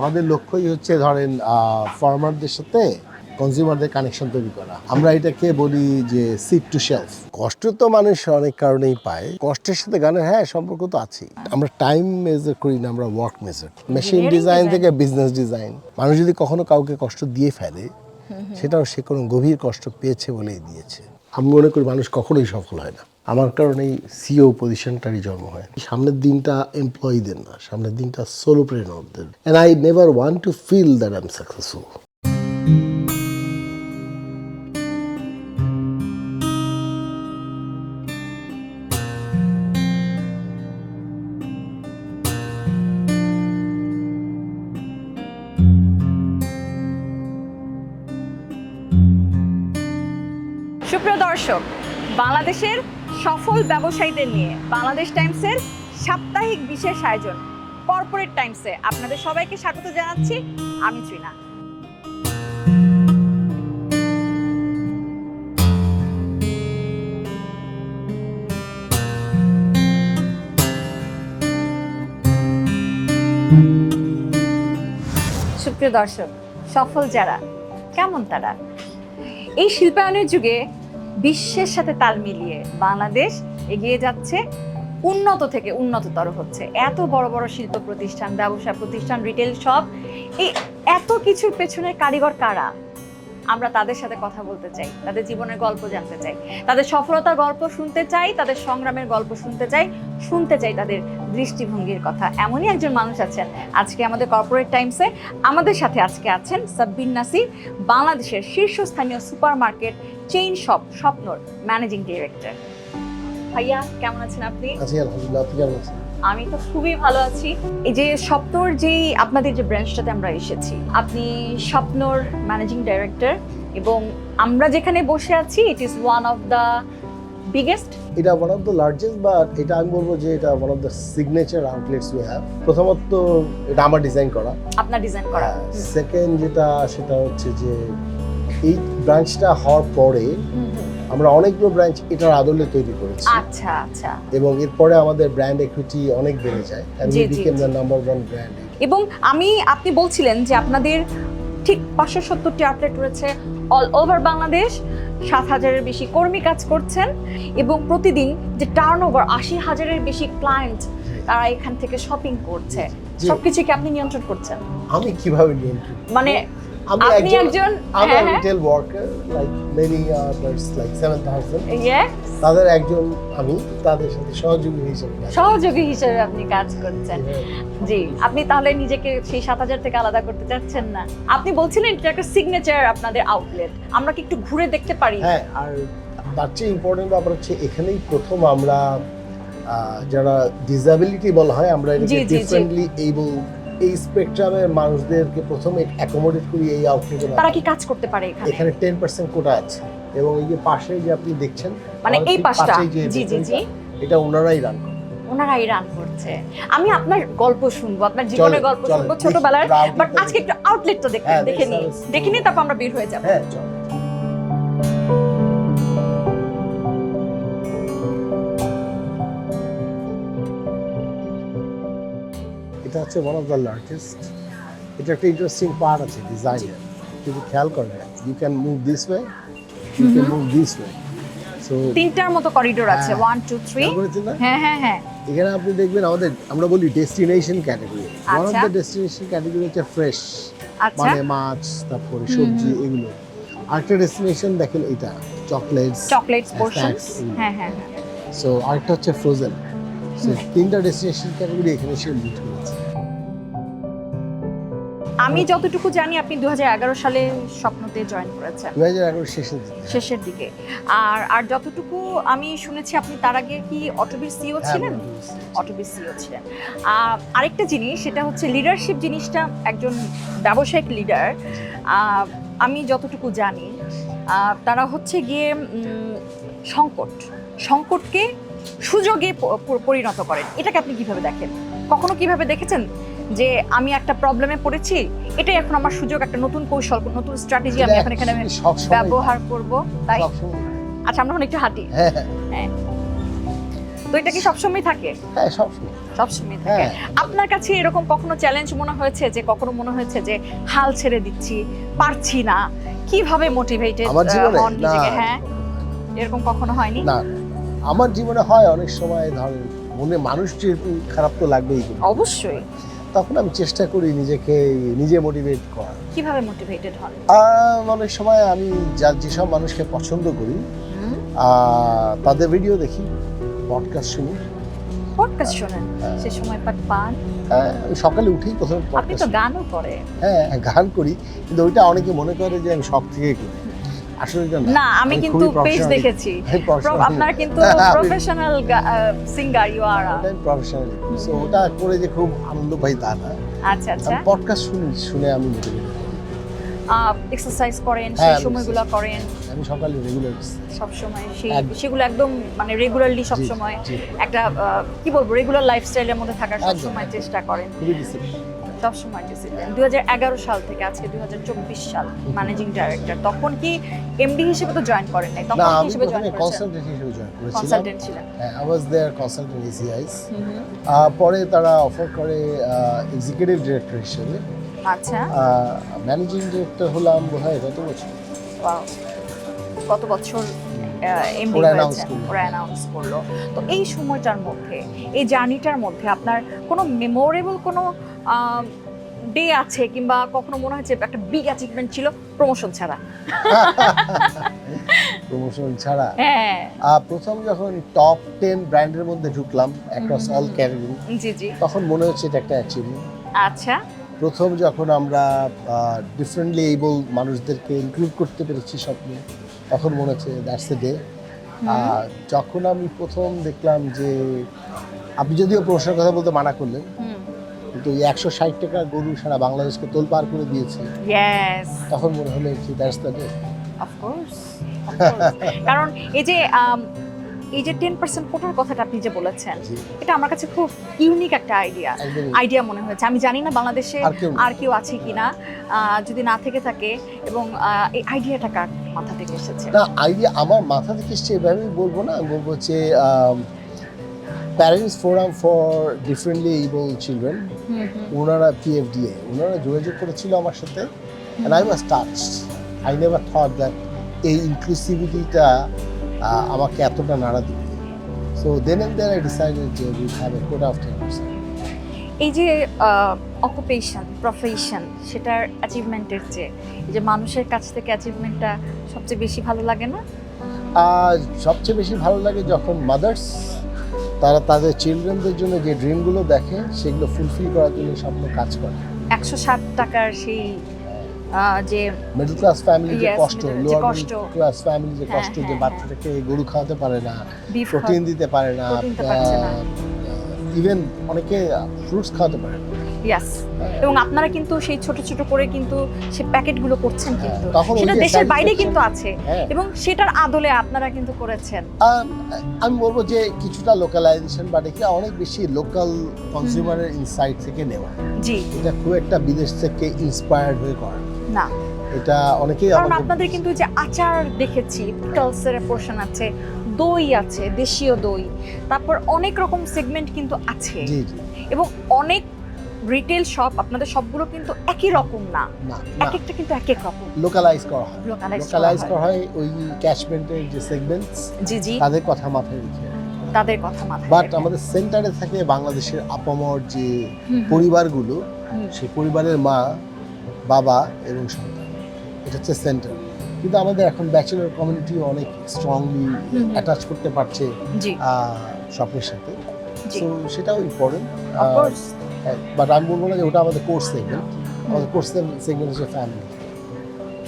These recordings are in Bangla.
আমাদের লক্ষ্যই হচ্ছে ধরেন ফার্মারদের সাথে কনজিউমারদের কানেকশন তৈরি করা। আমরা এটাকে বলি যে সিট টু শেলফ। কষ্ট তো মানুষ অনেক কারণেই পায়, কষ্টের সাথে গানের সম্পর্ক তো আছেই। আমরা টাইম মেজার করি না, আমরা ওয়ার্ক মেজার। মেশিন ডিজাইন থেকে বিজনেস ডিজাইন, মানুষ যদি কখনো কাউকে কষ্ট দিয়ে ফেলে সেটাও সে কোনো গভীর কষ্ট পেয়েছে বলেই দিয়েছে। আমি মনে করি মানুষ কখনোই সফল হয় না, আমার কারণেই সিও পজিশনটারই জন্ম হয়। সামনের দিনটা এমপ্লয়ীদের না, সামনের দিনটা সোলোপ্রেনারদের। And I never want to feel that I am successful. সুপ্রিয় দর্শক, বাংলাদেশের সফল ব্যবসায়ীদের নিয়ে বাংলাদেশ টাইমসের সাপ্তাহিক বিশেষ আয়োজন কর্পোরেট টাইমসে আপনাদের সবাইকে স্বাগত জানাচ্ছি। আমি ত্রিনা। সুপ্রিয় দর্শক, সফল যারা, কেমন তারা? এই শিল্পায়নের যুগে বিশ্বের সাথে তাল মিলিয়ে বাংলাদেশ এগিয়ে যাচ্ছে, উন্নত থেকে উন্নততর হচ্ছে। এত বড় বড় শিল্প প্রতিষ্ঠান, ব্যবসা প্রতিষ্ঠান, রিটেল শপ, এই এত কিছুর পেছনের কারিগর কারা? আমরা তাদের সাথে কথা বলতে চাই, তাদের জীবনের গল্প জানতে চাই, তাদের সফলতার গল্প শুনতে চাই, তাদের সংগ্রামের গল্প শুনতে চাই তাদের দৃষ্টিভঙ্গির কথা। এমনই একজন মানুষ আছেন আজকে আমাদের কর্পোরেট টাইমসে। আমাদের সাথে আজকে আছেন সাব্বির নাসির, বাংলাদেশের শীর্ষস্থানীয় সুপার মার্কেট চেইন শপ স্বপ্নর ম্যানেজিং ডিরেক্টর। ভাইয়া, কেমন আছেন আপনি? আছি আলহামদুলিল্লাহ, আপনি কেমন আছেন? আমি তো খুবই ভালো আছি। এই যে স্বপ্নর যেই আপনাদের যে ব্রাঞ্চটাতে আমরা এসেছি, আপনি স্বপ্নর ম্যানেজিং ডাইরেক্টর, এবং আমরা যেখানে বসে আছি it is one of the biggest, এটা one of the largest, but এটা আমি বলবো যে এটা one of the signature outlets we have. প্রথমত এটা আমার ডিজাইন করা, আপনার ডিজাইন করা। সেকেন্ড যেটা সেটা হচ্ছে যে এই ব্রাঞ্চটা হওয়ার পরে আমরা অনেকগুলো ব্রাঞ্চ এটার আদলে তৈরি করেছি। আচ্ছা আচ্ছা। এবং এরপরে আমাদের ব্র্যান্ড ইকুইটি অনেক বেড়ে যায়, and we became the number one brand. এবং আপনি বলছিলেন যে আপনাদের ঠিক 570টি আউটলেট রয়েছে অল ওভার বাংলাদেশ, 7,000-এর বেশি কর্মী কাজ করছেন, এবং প্রতিদিন যে টার্নওভার 80,000-এর বেশি ক্লায়েন্ট তারা এখান থেকে শপিং করছে। সবকিছু কি আপনি নিয়ন্ত্রণ করছেন? আমি কিভাবে নিয়ন্ত্রণ? মানে আপনি একজন retail worker, like many others, like 7,000, yes, তাদের একজন আমি, তাদের সাথে সহযোগী হিসেবে আপনি কাজ করছেন। জি, আপনি তাহলে নিজেকে সেই 7,000 থেকে আলাদা করতে চাচ্ছেন না? আপনি বলছিলেন এটা একটা সিগনেচার আপনাদের আউটলেট, আমরা কি একটু ঘুরে দেখতে পারি? হ্যাঁ, আর তার চেয়ে ইম্পর্টেন্ট ব্যাপার হচ্ছে এখানেই প্রথম আমরা যারা ডিসএবিলিটি বলা হয়, আমরা এটাকে ডিফারেন্টলি এবল, এই স্পেকট্রামের মানুষদেরকে প্রথমে অ্যাকোমোডেট করি এই আউটলেটে। তারা কি কাজ করতে পারে এখানে? এখানে 10% কোটা আছে, এবং এই যে পাশে যে আপনি দেখছেন, মানে এই পাশটা, জি জি জি, এটা ওনারাই রান করে। ওনারাই রান করছে। আমি আপনার গল্প শুনবো, আপনার জীবনের গল্প শুনবো ছোটবেলার, বাট আজকে একটু আউটলেটটা দেখে নিই, তারপর আমরা বের হয়ে যাবো। হ্যাঁ, চল। এটা হচ্ছে ওয়ান অফ দ্য লার্জেস্ট। এটা একটা ইন্টারেস্টিং পার্ট আছে ডিজাইনের, যদি খেয়াল করেন, you can move this way, you can move this way. So তিনটার মতো করিডোর আছে, 1 2 3। হ্যাঁ হ্যাঁ হ্যাঁ। এখানে আপনি দেখবেন আমরা বলি destination category. One of the destination category হচ্ছে ফ্রেশ, মানে মাছ, তারপরে সবজি, এগুলো। আরেকটা ডেস্টিনেশন দেখেন, এটা চকলেটস পোরশনস। হ্যাঁ হ্যাঁ হ্যাঁ। সো আরেকটা হচ্ছে ফ্রোজেন। সো তিনটা ডেস্টিনেশন ক্যাটাগরি এখানে সে লিড করেছে। আমি যতটুকু জানি আপনি 2011 সালে স্বপ্নতে জয়েন করেছেন, 2011 শেষের দিকে। আর যতটুকু আমি শুনেছি আপনি তার আগে কি অটোবির সিও ছিলেন? অটোবির সিও ছিলেন। আরেকটা জিনিস, সেটা হচ্ছে লিডারশিপ জিনিসটা, একজন ব্যবসায়িক লিডার, আমি যতটুকু জানি তারা হচ্ছে গিয়ে সংকটকে সুযোগে পরিণত করেন। এটাকে আপনি কিভাবে দেখেন? কখনো কিভাবে দেখেছেন যে আমি একটা প্রবলেমে পড়েছি, এটাই এখন আমার সুযোগ, একটা নতুন কৌশল, নতুন স্ট্র্যাটেজি আমি এখন এখানে ব্যবহার করব? তাই? আচ্ছা, আমরা একটু হাঁটি। হ্যাঁ, তো এটা কি সবসময় থাকে? হ্যাঁ, সবসময়। সবসময় থাকে। হ্যাঁ। আপনার কাছে এরকম কখনো চ্যালেঞ্জ মনে হয়েছে যে কখনো মনে হয়েছে যে হাল ছেড়ে দিচ্ছি, পারছি না, কিভাবে মোটিভেটেড আমার জীবনে হন নিজেকে? না, হ্যাঁ, এরকম কখনো হয়নি? না, আমার জীবনে হয় অনেক সময়, ধরেন মনে মানুষ যেহেতু খারাপ তো লাগবেই, অবশ্যই। তখন আমি চেষ্টা করি নিজেকে নিজে মোটিভেট করার। কিভাবে মোটিভেটেড হন? অনেক সময় আমি যেসব মানুষকে পছন্দ করি হুম, তাদের ভিডিও দেখি, পডকাস্ট শুনি। পডকাস্ট শোনেন? হ্যাঁ। সে সময় পান? আমি সকালে উঠেই প্রথমে আপনি পডকাস্ট, তো গানও করেন। হ্যাঁ গান করি, কিন্তু ওইটা অনেকে মনে করে যে আমি শখ থেকে করি, আসলে এটা না। না, আমি কিন্তু খুবই পেজ professional- দেখেছি। আমি professional- আপনার কিন্তু প্রফেশনাল সিঙ্গার ইউ আর। ওটা আমি প্রফেশনাল, সো ওটা করে যে খুব আনন্দ পাই তা না। আচ্ছা আচ্ছা। আমি পডকাস্ট শুনে আমি মোটিভেট করি। এক্সারসাইজ করেন, হ্যাঁ, সেই আমি সময়গুলো করেন আমি সকালে রেগুলার সব সময়, একদম। সেগুলো একদম মানে রেগুলারলি সব সময় একটা কি বলবো রেগুলার লাইফস্টাইলের মধ্যে থাকার সব একদম, সময় চেষ্টা করেন, খুবই ডিসিপ্লিন। সব সময় ডিসিপ্লিন। 2011 সাল থেকে আজকে 2024 সাল ম্যানেজিং ডাইরেক্টর। তখন কি এমডি হিসেবে তো জয়েন করেন নাই, না, তখন কি আমি হিসেবে প্রথমে জয়েন করেছেন? কনসালটেন্ট হিসেবে জয়েন করেছিলাম। কনসালটেন্ট ছিলেন। I was there consultant ACI's. হুম। পরে তারা অফার করে এক্সিকিউটিভ ডিরেক্টর হিসেবে। আচ্ছা, ম্যানেজিং ডিরেক্টর হলাম বোধহয় গত বছর। Wow, কত বছর এমডি ওরা announce হয়েছে, করলো। ওরা অ্যানাউন্স করলো। তো এই সময়টার মধ্যে, এই জার্নিটার মধ্যে আপনার কোনো মেমোরেবল কোনো ডে আছে, কিংবা কখনো মনে হচ্ছে একটা বিগ অ্যাচিভমেন্ট ছিল প্রমোশন ছাড়া? প্রমোশন ছাড়া হ্যাঁ, প্রথম যখন টপ 10 ব্র্যান্ডের মধ্যে ঢুকলাম অ্যাক্রস অল ক্যাটাগরি, জি জি। তখন মনে হচ্ছে এটা একটা অ্যাচিভমেন্ট। আচ্ছা, প্রথম যখন আমরা ডিফারেন্টলি এবল মানুষদেরকে ইনক্লুড করতে পেরেছি স্বপ্নে, তখন মনে হচ্ছে দ্যাটস এ ডে। যখন আমি প্রথম দেখলাম যে, আপনি যদিও প্রশ্নের কথা বলতে মানা করলেন, কিন্তু এই 160 টাকা গরু সারা বাংলাদেশকে তোলপার করে দিয়েছে, ইয়েস, তখন মনে হলো কি দ্যাটস দ্য ডে। অফকোর্স। কারণ এই যে 10% কোটার কথাটা আপনি যে বলেছেন, এটা আমার কাছে খুব ইউনিক একটা আইডিয়া মনে হয়েছে। আমি জানি না বাংলাদেশে আর কেউ আছে কিনা, যদি না থেকে থাকে, এবং এই আইডিয়াটা কার মাথা থেকে এসেছে? না, আইডিয়া আমার মাথা থেকে এসছে এভাবে বলবো না, আমি বলবো যে parents forum for differently able children, ওনারা পিএফডিএ, ওনারা যোগাযোগ করেছিল আমার সাথে, and I was touched. I never thought that এই ইনক্লুসিভিটিটা আমাকে এতটা নাড়া দিবে। So then and there I decided যে we have a quota of 10%. এই যে অকুপেশন, প্রফেশন, সেটার অ্যাচিভমেন্টের চেয়ে এই যে মানুষের কাছ থেকে অ্যাচিভমেন্টটা সবচেয়ে বেশি ভালো লাগে না? সবচেয়ে বেশি ভালো লাগে যখন মাদার্স তারা তাদের চিলড্রেনদের জন্য যে ড্রিমগুলো দেখে সেগুলো ফুলফিল করার জন্য স্বপ্ন কাজ করে। 160 টাকার সেই যে মিডল ক্লাস ফ্যামিলি যে Yes, কষ্ট, middle- যে লোয়ার কষ্ট। মিডল ক্লাস ফ্যামিলি যে হ্যাঁ, কষ্ট, যে হ্যাঁ, বাচ্চাটাকে গরু খাওয়াতে পারে না, বিফ প্রোটিন দিতে পারে না, protein দিতে পারছে না। ইভেন অনেকে ফ্রুটস খাওয়াতে পারে না। ইয়াস, এবং আপনারা কিন্তু সেই ছোট ছোট করে কিন্তু সেই প্যাকেটগুলো করছেন, কিন্তু তখন ওই সেটা যে দেশের বাইরে satisfaction- কিন্তু আছে, হ্যাঁ। এবং সেটার আদলে আপনারা কিন্তু করেছেন। আমি বলবো যে কিছুটা লোকালাইজেশন, বাট এটা অনেক বেশি লোকাল কনজিউমারের ইনসাইট থেকে নেওয়া। জি, এটা খুব একটা বিদেশ থেকে ইন্সপায়ার্ড হয়ে করা না। না, এটা অনেকেই কারণ আমাকে আপনাদের কিন্তু যে আচার দেখেছি, পিকলসের পোর্শন আছে, দই আছে, দেশীয় দই, তারপর অনেক রকম সেগমেন্ট কিন্তু আছে, জি জি এবং অনেক রিটেল শপ, আপনাদের সবগুলো কিন্তু একই রকম না, না এক একটা কিন্তু এক এক রকম লোকালাইজ করা হয়। লোকালাইজ লোকালাইজ করা হয় ওই ক্যাচমেন্টের যে সেগমেন্টস, জি জি, তাদের কথা মাথায় রেখে। তাদের কথা মাথায় বাট রেখে। আমাদের সেন্টারে থাকে বাংলাদেশের আপামর যে হুম, পরিবারগুলো, হুম, সেই পরিবারের মা, বাবা এবং সন্তান, এটা হচ্ছে সেন্টার। কিন্তু আমাদের এখন ব্যাচেলর কমিউনিটি অনেক স্ট্রংলি হুম। অ্যাটাচ করতে পারছে জি স্বপ্নের সাথে, জি, সো সেটাও ইম্পর্টেন্ট। অফকোর্স। বাট আমি বলবো না যে ওটা আমাদের কোর্স সেগমেন্ট, আমাদের কোর্স সেগমেন্ট হচ্ছে ফ্যামিলি।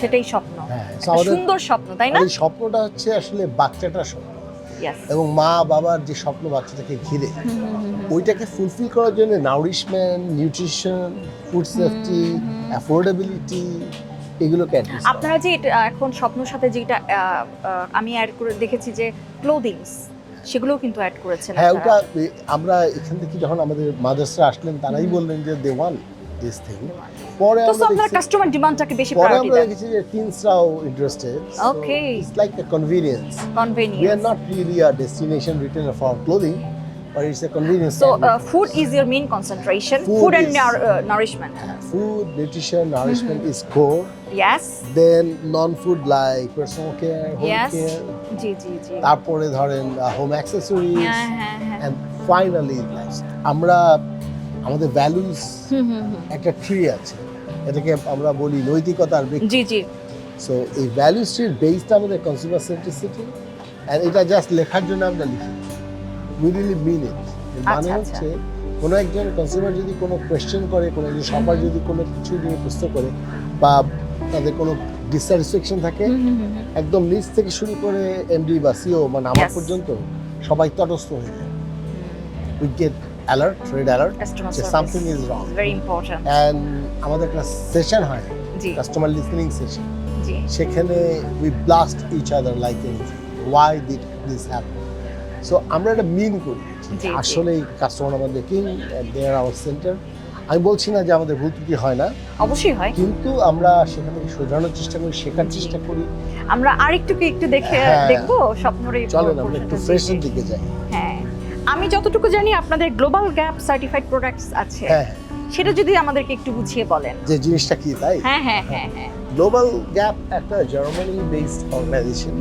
সেটাই স্বপ্ন, হ্যাঁ, so একটা আমাদের সুন্দর স্বপ্ন, তাই না? এই স্বপ্নটা হচ্ছে আসলে বাচ্চাটার স্বপ্ন, ইয়েস, এবং মা বাবার যে স্বপ্ন বাচ্চাটাকে ঘিরে, ওইটাকে ফুলফিল করার জন্য নাউরিশমেন্ট, নিউট্রিশন, ফুড সেফটি, অ্যাফোর্ডেবিলিটি, এগুলোকে অ্যাড্রেস আপনারা যে এখন স্বপ্নের সাথে যেটা আমি অ্যাড করে দেখেছি যে ক্লোদিংস, সেগুলোও কিন্তু অ্যাড করেছেন হ্যাঁ, ওটা আপনারা। আমরা এখান থেকে যখন আমাদের মাদার্সরা আসলেন, তারাই বললেন যে দে ওয়ান্ট দিস থিং, পরে তো আমরা আপনার দেখছি- কাস্টমার ডিমান্ডটাকে বেশি পরে প্রায়োরিটি আমরা দেন দেখেছি যে টিনসরাও interested Okay. It's like a convenience we are convenience not really a destination retailer for clothing but it's a convenience So store. food is your main concentration. Food Food and is- nourishment. Food, nutrition, nourishment is core. Yes. Then non-food like personal care, home Yes. care. জি জি জি। তারপরে ধরেন home accessories. হ্যাঁ হ্যাঁ হ্যাঁ। And finally আমরা আমাদের ভ্যালুস একটা ট্রি আছে, এটাকে আমরা বলি নৈতিকতার বৃক্ষ। জি জি। সো এই ভ্যালুস ট্রির বেসটা আমাদের কনজিউমার সেন্ট্রিসিটি, এন্ড এটা জাস্ট লেখার জন্য আমরা লিখি, উই রিয়েলি মিন ইট। মানে আচ্ছা, হচ্ছে কোনো একজন কনজিউমার যদি কোনো কোয়েশ্চেন করে, কোনো একজন শপার যদি কোনো কিছু নিয়ে প্রশ্ন করে বা তাদের কোনো ডিসস্যাটিসফ্যাকশন থাকে, একদম নিচ থেকে শুরু করে এমডি বা সিও মানে আমার Yes. পর্যন্ত সবাই তটস্থ হয়ে যায়। We get alert, red alert, Customer যে service. Something is wrong. Very important. And আমাদের একটা সেশন হয়, জি কাস্টমার লিসনিং সেশন, জি। সেখানে we blast each other like anything, why did this happen. So আমরা এটা মিন করি জি। আসলে কাস্টমার আমাদের king, they are our centre. আমি বলছি না যে আমাদের ভুল ত্রুটি হয় না, অবশ্যই হয়। কিন্তু আমরা সেখান থেকে শোধরানোর চেষ্টা করি, শেখার জি। চেষ্টা করি। আমরা আরেকটুকু একটু দেখে হ্যাঁ। দেখবো স্বপ্নর এই চলেন আমরা একটু portion টা। ফ্রেশের দিকে যাই। হ্যাঁ, আমি যতটুকু জানি আপনাদের গ্লোবাল গ্যাপ সার্টিফাইড প্রোডাক্টস আছে, হ্যাঁ, সেটা যদি আমাদেরকে একটু বুঝিয়ে বলেন। যে জিনিসটা কি তাই। হ্যাঁ হ্যাঁ হ্যাঁ হ্যাঁ। গ্লোবাল গ্যাপ একটা জার্মানি বেসড অর্গানাইজেশন।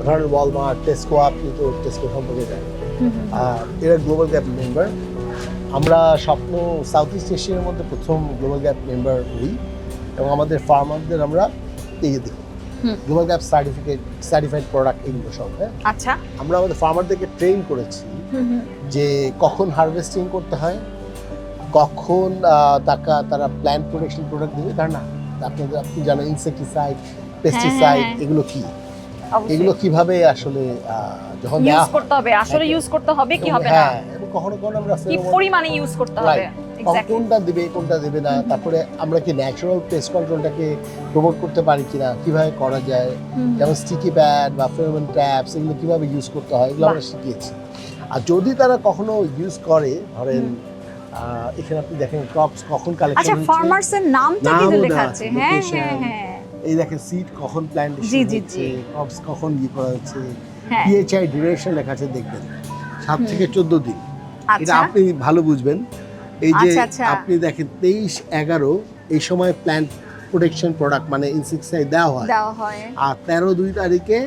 ধরেন ওয়ালমার্ট, টেস্কো, আপনি তো টেস্কো সম্পর্কে জানেন, এরা গ্লোবাল গ্যাপ মেম্বার। আমরা স্বপ্ন সাউথ ইস্ট এশিয়ার মধ্যে প্রথম গ্লোবাল গ্যাপ মেম্বার হই, এবং আমাদের ফার্মারদের আমরা এগিয়ে দিই গ্লোবাল গ্যাপ সার্টিফাইড প্রোডাক্ট এগুলো সব। হ্যাঁ, আচ্ছা। আমরা আমাদের ফার্মারদেরকে ট্রেন করেছি যে কখন হারভেস্টিং করতে হয়, কখন তারা প্ল্যান্ট প্রোটেকশন প্রোডাক্ট দেবে। কারণ না আপনি জানেন ইনসেক্টিসাইড, পেস্টিসাইড হ্যাঁ। এগুলো কি, অবশ্যই। এগুলো কিভাবে আসলে যখন ইউজ দেওয়া করতে হবে, আসলে ইউজ করতে হবে কি হবে না, হ্যাঁ, এবং কখনো কখনো আমরা কি pheromone- পরিমাণে ইউজ করতে হবে। এক্স্যাক্টলি। কোনটা দিবে কোনটা দেবে না, তারপরে আমরা কি ন্যাচারাল পেস্ট কন্ট্রোলটাকে প্রমোট করতে পারি কিনা, কিভাবে করা যায়, যেমন স্টিকি প্যাড বা ফেরোমন ট্র্যাপস এগুলো কিভাবে ইউজ করতে হয়, এগুলো আমরা শিখিয়েছি। আর যদি তারা কখনো ইউজ করে, ধরেন এখানে আপনি দেখেন ক্রপস কখন কালেকশন আচ্ছা, হচ্ছে, ফার্মার্সের নামটা কিন্তু নামও লেখা দেওয়া আছে। আছে, হ্যাঁ location, হ্যাঁ হ্যাঁ। এই দেখেন সিড কখন প্ল্যান্টেশন জি, জি, হচ্ছে, জি। ক্রপস কখন করা হচ্ছে, হ্যাঁ। পিএইচআই ডিউরেশন লেখা আছে, দেখবেন 7 থেকে 14 দিন। এটা আচ্ছা আপনি ভালো বুঝবেন। এই যে আচ্ছা, আচ্ছা। আপনি দেখেন 23/11 এই সময় প্ল্যান্ট প্রোটেকশন প্রোডাক্ট মানে ইনসেক্টিসাইড দেওয়া হয়, দেওয়া হয়। আর 13/2 তারিখে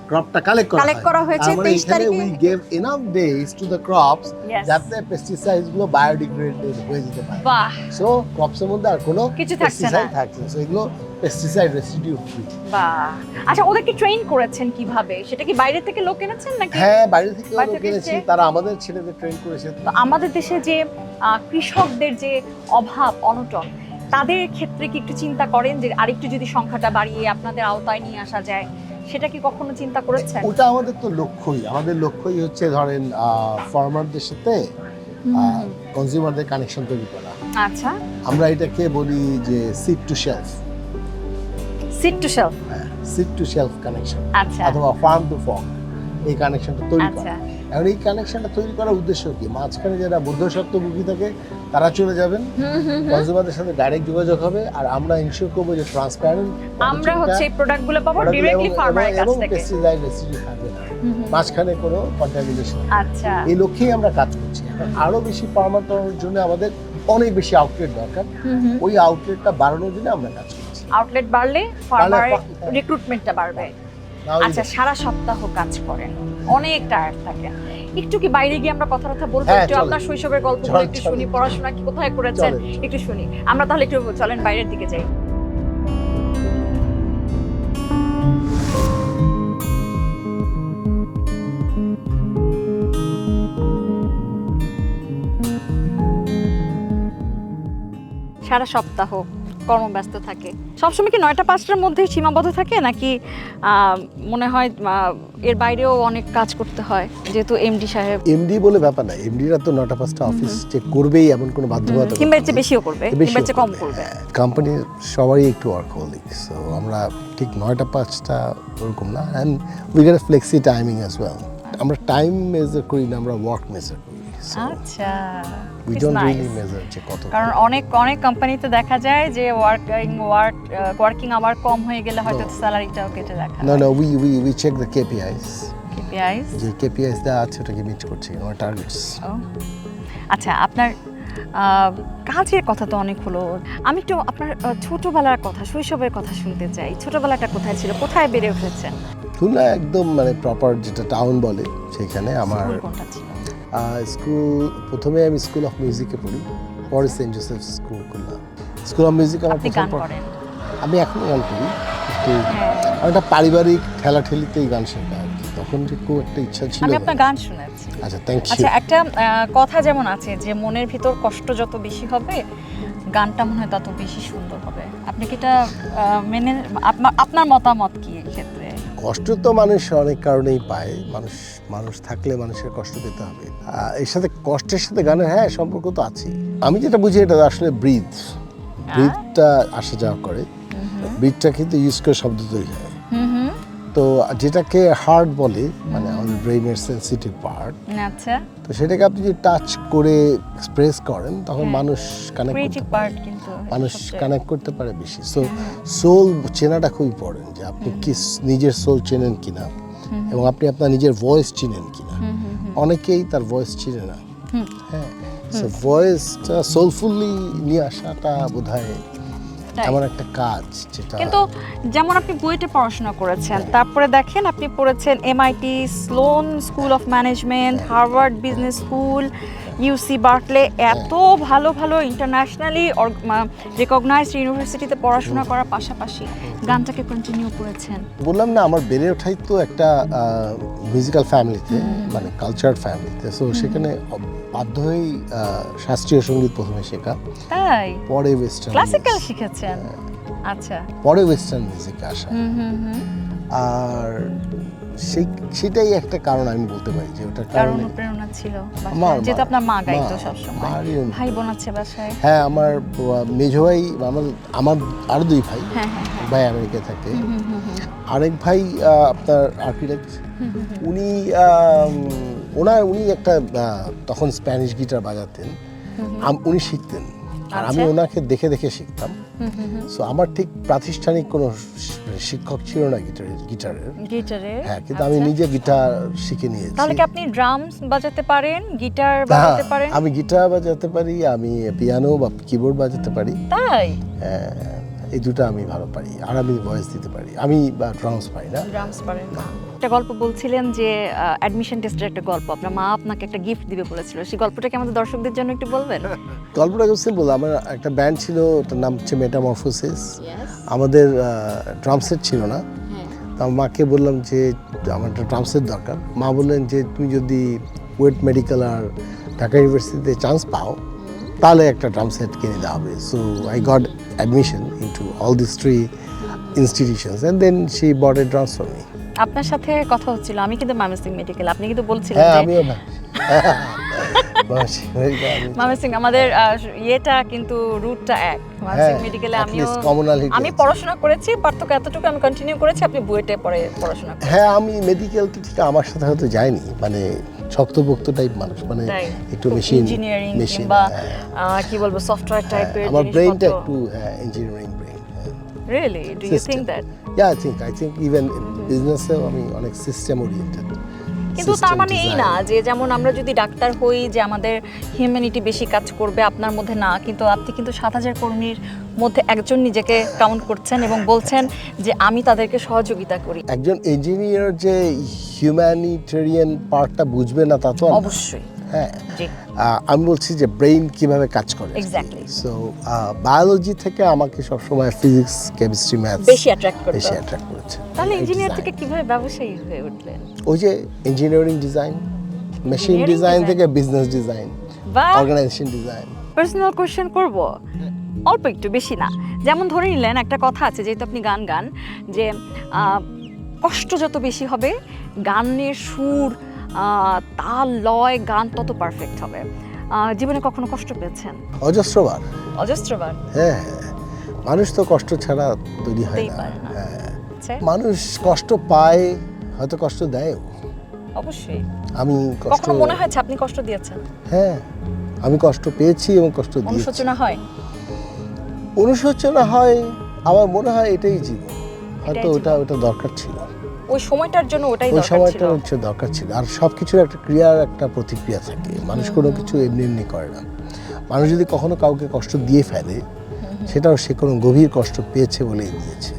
ক্রপটা কালেক্ট Collect করা হয়েছে 23 তারিখে। We gave enough days to the crops Yes. যাতে পেস্টিসাইডস গুলো বায়োডিগ্রেডেড হয়ে যেতে পারে। বাহ, সো ক্রপসের মধ্যে আর কোনো কিছু থাকছে পেস্টিসাইড না। থাকছে না। সো এগুলো পেস্টিসাইড রেসিডিউ ফ্রি। বাহ। আচ্ছা, ওদেরকে ট্রেন করেছেন কিভাবে? সেটা কি বাইরে থেকে লোক এনেছেন নাকি? হ্যাঁ, বাইরে থেকে বাইরে লোক থেকে এনেছি, এসে? তারা আমাদের ছেলেদের ট্রেন করেছে। তো আমাদের দেশে যে কৃষকদের যে অভাব অনটন, তাদের ক্ষেত্রে কি একটু চিন্তা করেন যে আরেকটু যদি সংখ্যাটা বাড়িয়ে আপনাদের আওতায় নিয়ে আসা যায়, সেটা কি কখনো চিন্তা করেছেন? ওটা আমাদের তো লক্ষ্যই, আমাদের লক্ষ্যই হচ্ছে ধরেন ফার্মারদের সাথে কনজিউমারদের কানেকশন তৈরি করা। আচ্ছা, আমরা এটাকে বলি যে seed to shelf, seed to shelf. Seed to shelf connection, আচ্ছা অথবা ফার্ম টু ফর্ম, এই কানেকশনটা তৈরি করা। আচ্ছা। এখন এই কানেকশনটা তৈরি করার উদ্দেশ্য কি, মাঝখানে যারা বুদ্ধসত্ত্বভোগী থাকে তারা চলে যাবেন, কনজিউমারদের সাথে ডাইরেক্ট যোগাযোগ হবে, আর আমরা ইনশিওর করবো যে ট্রান্সপারেন্ট আমরা হচ্ছে এই প্রোডাক্টগুলো পাবো ডাইরেক্টলি ফার্মারের কাছ এবং থেকে। পেস্টিসাইড রেসিডিউ থাকবে না, মাঝখানে কোনো কন্টামিনেশন। আচ্ছা এই লক্ষ্যেই আমরা কাজ করছি। এখন আরো বেশি ফার্মার করার জন্য আমাদের অনেক বেশি আউটলেট দরকার, ওই আউটলেটটা বাড়ানোর জন্য আমরা কাজ করছি। আউটলেট বাড়লে ফার্মারের হ্যাঁ। রিক্রুটমেন্টটা বাড়বে। নাহলে আচ্ছা, সারা সপ্তাহ কাজ করেন, অনেক টায়ার্ড থাকেন, একটু কি বাইরে গিয়ে আমরা কথা বলবো? হ্যাঁ, একটু চলেন। আপনার শৈশবের গল্পগুলো চলেন, একটু চলেন। শুনি, পড়াশোনা কি কোথায় করেছেন চলেন। একটু শুনি। আমরা তাহলে একটু চলেন বাইরের দিকে যাই। সারা সপ্তাহ কর্মব্যস্ত থাকে, সবসময় কি 9টা 5টার মধ্যে সীমাবদ্ধ থাকে নাকি মনে হয় এর বাইরেও অনেক কাজ করতে হয়, যেহেতু এমডি সাহেব? এমডি বলে ব্যাপার না, এমডিরা তো 9টা 5টা অফিস চেক করবেই, এমন কোনো বাধ্যবাধকতা কিংবা এর চেয়ে বেশিও করবে, কিংবা এর চেয়ে কম করবে। কোম্পানির সবারই একটু ওয়ার্কহোলিক, সো আমরা ঠিক 9টা 5টা ওরকম না, and we get flexi timing as well. আমরা টাইম মেজার করি না, আমরা ওয়ার্ক মেজার করি। আচ্ছা, we It's don't nice. Really measure যে কত। কারণ অনেক অনেক কোম্পানিতে দেখা যায় যে ওয়ার্কিং আওয়ার কম হয়ে গেলে হয়তো No. স্যালারিটাও কেটে রাখা No, no, we check the KPIs. KPIs যে KPIs দেওয়া আছে ওটাকে মিট করছি, আমার টার্গেটস। আচ্ছা, আপনার কাজের কথা তো অনেক হলো। আমি একটু আপনার ছোটবেলার কথা, শৈশবের কথা শুনতে চাই। ছোটবেলাটা কোথায় ছিল, কোথায় বেড়ে উঠেছেন? খুলনা একদম মানে প্রপার যেটা টাউন বলে সেখানে আমার স্কুল কোনটা ছিল? স্কুল, প্রথমে আমি স্কুল অফ মিউজিকে পড়ি, পরে Saint Joseph school Khulna. School of music আমার আপনি প্রথম গান করেন? আমি এখনো গান করি, কিন্তু হ্যাঁ। আমার একটা পারিবারিক ঠেলাঠেলিতেই গান শেখা আর কি। তখন যে খুব একটা ইচ্ছা ছিল আমি না। আপনার গান শুনেছি। আচ্ছা, থ্যাংক ইউ। আচ্ছা, একটা কথা যেমন আছে যে মনের ভিতর কষ্ট যত বেশি হবে গানটা মনে হয় তত বেশি সুন্দর হবে। আপনি কি এটা মেনে, আপনার মতামত কি এই ক্ষেত্রে? কষ্ট তো মানুষ অনেক কারণেই পায়, মানুষ থাকলে মানুষের কষ্ট পেতে হবে। এর সাথে কষ্টের সাথে গানের হ্যাঁ সম্পর্ক তো আছেই। আমি যেটা বুঝি এটা আসলে ব্রিথটা আসা যাওয়া করে, ব্রিথটা কিন্তু ইউজ করে শব্দ তৈরি হয়। তো যেটাকে হার্ট বলে, মানে আমাদের ব্রেইনের সেন্সিটিভ পার্ট, আচ্ছা, তো সেটাকে আপনি যদি টাচ করে এক্সপ্রেস করেন তখন মানুষ কানেক্ট ক্রিয়েটিভ করতে পার্ট পারে, কিন্তু মানুষ সবচেয়ে- কানেক্ট করতে পারে বেশি। সো সোল চেনাটা খুব ইম্পর্টেন্ট, যে আপনি কি নিজের সোল চেনেন কিনা এবং আপনি আপনার নিজের ভয়েস চিনেন কিনা। অনেকেই তার ভয়েস চিনে না। হ্যাঁ, সো ভয়েসটা সোলফুলি নিয়ে আসাটা বোধহয় তাই। এমন একটা কাজ যেটা কিন্তু যেমন আপনি বুয়েটে পড়াশোনা করেছেন, তারপরে দেখেন আপনি পড়েছেন MIT, Sloan school of management, Harvard business school, UC Berkeley, এত ভালো ভালো ইন্টারন্যাশনালি রিকগনাইজড ইউনিভার্সিটিতে পড়াশোনা করার পাশাপাশি গানটাকে কন্টিনিউ করেছেন। বললাম না, আমার বেড়ে ওঠাই তো একটা মিউজিক্যাল ফ্যামিলিতে, মানে কালচার ফ্যামিলিতে। সো সেখানে বাধ্য হয়েই শাস্ত্রীয় সঙ্গীত প্রথমে শেখা, তাই পরে ওয়েস্টার্ন, ক্লাসিক্যাল শিখেছেন? আচ্ছা, পরে ওয়েস্টার্ন মিউজিকে আসা। আর সেটাই একটা কারণ আমি বলতে পারি যে ওটার কারণ কারণে অনুপ্রেরণা ছিল বাসায়? আমার যেহেতু আপনার মা গাইতো মা- সবসময়। মারই অনুপ্রেরণা। ভাই বোন আছে বাসায়? হ্যাঁ, আমার মেজো ভাই, আমার আরো দুই ভাই, হ্যাঁ হ্যাঁ হ্যাঁ। ভাই আমেরিকা থাকে। আরেক ভাই আপনার আর্কিটেক্ট, উনি উনি একটা তখন স্প্যানিশ গিটার বাজাতেন, উনি শিখতেন আর আমি আচ্ছা। ওনাকে দেখে দেখে শিখতাম। সো আমার ঠিক প্রাতিষ্ঠানিক কোনো শিক্ষক ছিল না গিটারের। গিটারে? হ্যাঁ, কিন্তু আমি নিজে গিটার শিখে নিয়েছি। তাহলে কি আপনি ড্রামস বাজাতে পারেন, গিটার বাজাতে পারেন? আমি গিটার বাজাতে পারি, আমি পিয়ানো বা কিবোর্ড বাজাতে পারি। তাই? এই দুটো আমি ভালো পারি, আর আমি ভয়েস দিতে পারি। আমি ড্রামস পারি না। ড্রামস পারেন না। একটা গল্প বলছিলেন যে অ্যাডমিশন টেস্টের একটা গল্প, আপনার মা আপনাকে একটা গিফট দিবে বলেছিল, সেই গল্পটা কি আমাদের দর্শকদের জন্য একটু বলবেন? গল্পটা খুব সিম্পল। আমার একটা ব্যান্ড ছিল, ওটার নাম হচ্ছে মেটামরফোসিস। আমাদের ড্রাম সেট ছিল না, তো আমার মাকে বললাম যে আমার একটা ড্রাম সেট দরকার। মা বললেন যে তুমি যদি ওয়েট মেডিকেল আর ঢাকা ইউনিভার্সিটিতে চান্স পাও তাহলে একটা ড্রাম সেট কিনে দেওয়া হবে। So I got admission into all this 3 institutions and then she bought a drums for me. আপনার সাথে কথা হচ্ছিল, আমি কিন্তু ময়মনসিংহ মেডিকেল, আপনি কিন্তু বলছিলেন হ্যাঁ, যে আমিও না ময়মনসিংহ আমাদের ইয়েটা কিন্তু রুটটা এক। ময়মনসিংহ মেডিকেলে আমি পড়াশোনা করেছি, পার্থক্য এতটুকু আমি কন্টিনিউ করেছি, আপনি বুয়েটে পরে পড়াশোনা করেছেন। হ্যাঁ, আমি মেডিকেল তো ঠিক আমার সাথে হয়তো যায়নি, মানে শক্তপোক্ত টাইপ মানুষ, মানে তাই? একটু মেশিন ইঞ্জিনিয়ারিং কিংবা কি বলবো সফটওয়্যার টাইপের আমার ব্রেইনটা জিনিসপত্র। একটু engineering brain. Really? Do you think that? Yeah, I think even বিজনেসেও আমি অনেক সিস্টেম ওরিয়েন্টেড। কিন্তু তার মানে এই না যে যেমন আমরা যদি ডাক্তার হই যে আমাদের হিউম্যানিটি বেশি কাজ করবে, আপনার মধ্যে না। কিন্তু আপনি কিন্তু 7,000 কর্মীর মধ্যে একজন নিজেকে কাউন্ট করছেন এবং বলছেন যে আমি তাদেরকে সহযোগিতা করি। একজন ইঞ্জিনিয়ার যে হিউম্যানিটেরিয়ান পার্টটা বুঝবে না তা তো না। অবশ্যই। হ্যাঁ, জি, আমি বলছি যে ব্রেইন কিভাবে কাজ করে। এক্স্যাক্টলি। সো বায়োলজি থেকে আমাকে সবসময় ফিজিক্স, কেমিস্ট্রি, ম্যাথস বেশি অ্যাট্রাক্ট করতো। বেশি অ্যাট্রাক্ট করেছে। তাহলে ইঞ্জিনিয়ার থেকে কিভাবে ব্যবসায়ী হয়ে উঠলেন? ওই যে engineering design, machine Engineering design design? থেকে বিজনেস ডিজাইন, বা অর্গানাইজেশন ডিজাইন। পার্সোনাল কোয়েশ্চেন করব, অল্প একটু, বেশি না। যেমন ধরে নিলেন একটা কথা আছে, যেহেতু আপনি গান যে কষ্ট যত বেশি হবে গানের সুর, তাল, লয়, গান তত পারফেক্ট হবে। জীবনে কখনো কষ্ট পেয়েছেন? অজস্রবার। অজস্রবার? হ্যাঁ, মানুষ তো কষ্ট ছাড়া তৈরি হয় হতেই না। পারে না। হ্যাঁ, আচ্ছা, মানুষ কষ্ট পায়, হয়তো কষ্ট দেয়ও। অবশ্যই। আমি কষ্ট, কখনো মনে হয়েছে আপনি কষ্ট দিয়েছেন? হ্যাঁ, আমি কষ্ট পেয়েছি এবং কষ্ট দিয়েছি। অনুশোচনা হয়? অনুশোচনা হয়, আমার মনে হয় এটাই জীবন, হয়তো এটাই ওটা দরকার ছিল, ওই সময়টার জন্য ওটাই ওই দরকার ছিল। সময়টা হচ্ছে দরকার ছিল। আর সব কিছুর একটা ক্রিয়ার একটা প্রতিক্রিয়া থাকে, মানুষ কোনো কিছু এমনি এমনি করে না। মানুষ যদি কখনো কাউকে কষ্ট দিয়ে ফেলে, সেটাও সে কোনো গভীর কষ্ট পেয়েছে বলেই দিয়েছে।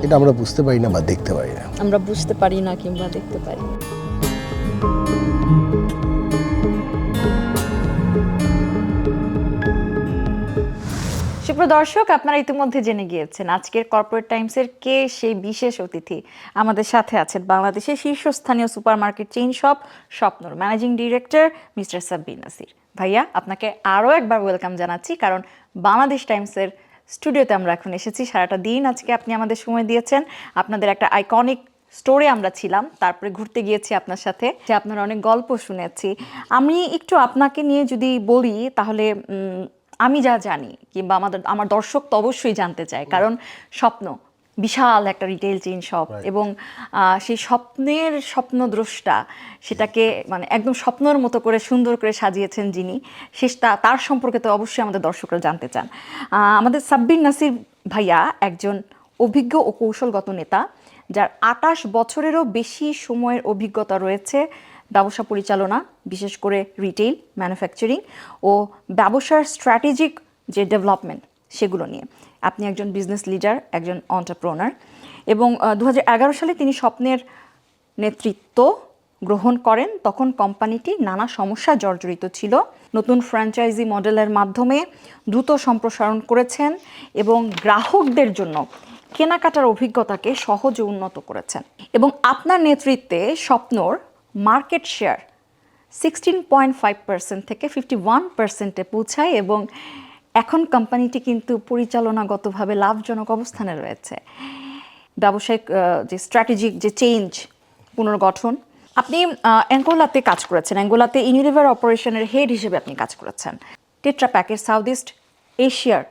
এটা আমরা বুঝতে পারি না বা দেখতে পারি না। আমরা বুঝতে পারি না কিংবা দেখতে পারি না। সুপ্রিয় দর্শক, আপনারা ইতিমধ্যে জেনে গিয়েছেন আজকের কর্পোরেট টাইমসের কে সেই বিশেষ অতিথি। আমাদের সাথে আছেন বাংলাদেশের শীর্ষস্থানীয় সুপারমার্কেট চেইন শপ স্বপ্নর managing director mister Sabbir Nasir. ভাইয়া, আপনাকে আরও একবার ওয়েলকাম জানাচ্ছি, কারণ বাংলাদেশ টাইমসের স্টুডিওতে আমরা এখন এসেছি। সারাটা দিন আজকে আপনি আমাদের সময় দিয়েছেন। আপনাদের একটা আইকনিক স্টোরে আমরা ছিলাম, তারপরে ঘুরতে গিয়েছি আপনার সাথে, যে আপনার অনেক গল্প শুনেছি। আমি একটু আপনাকে নিয়ে যদি বলি, তাহলে আমি যা জানি কিংবা আমার দর্শক তো অবশ্যই জানতে চায়, কারণ স্বপ্ন বিশাল একটা রিটেল চেইন শপ, এবং সেই স্বপ্নদ্রষ্টা সেটাকে মানে একদম স্বপ্নের মতো করে সুন্দর করে সাজিয়েছেন যিনি, তার সম্পর্কে তো অবশ্যই আমাদের দর্শকরা জানতে চান। আমাদের সাব্বির নাসির ভাইয়া একজন অভিজ্ঞ ও কৌশলগত নেতা, যার 28 বছরেরও বেশি সময়ের অভিজ্ঞতা রয়েছে ব্যবসা পরিচালনা, বিশেষ করে রিটেল, ম্যানুফ্যাকচারিং ও ব্যবসার স্ট্র্যাটেজিক যে ডেভেলপমেন্ট সেগুলো নিয়ে। আপনি একজন বিজনেস লিডার, একজন এন্টারপ্রেনার, এবং 2011 সালে তিনি স্বপ্নের নেতৃত্ব গ্রহণ করেন। তখন কোম্পানিটি নানা সমস্যা জর্জরিত ছিল। নতুন ফ্র্যাঞ্চাইজি মডেলের মাধ্যমে দ্রুত সম্প্রসারণ করেছেন এবং গ্রাহকদের জন্য কেনাকাটার অভিজ্ঞতাকে সহজে উন্নত করেছেন। এবং আপনার নেতৃত্বে স্বপ্নর মার্কেট শেয়ার 16.5% থেকে 51%-এ পৌঁছায়, এবং এখন কোম্পানিটি কিন্তু পরিচালনাগতভাবে লাভজনক অবস্থানে রয়েছে। ব্যবসায়িক যে স্ট্র্যাটেজিক যে চেঞ্জ, পুনর্গঠন। আপনি অ্যাঙ্গোলাতে কাজ করেছেন, অ্যাঙ্গোলাতে ইউনিলিভার অপারেশনের হেড হিসেবে আপনি কাজ করেছেন। টেট্রা প্যাকের সাউথ ইস্ট এশিয়ার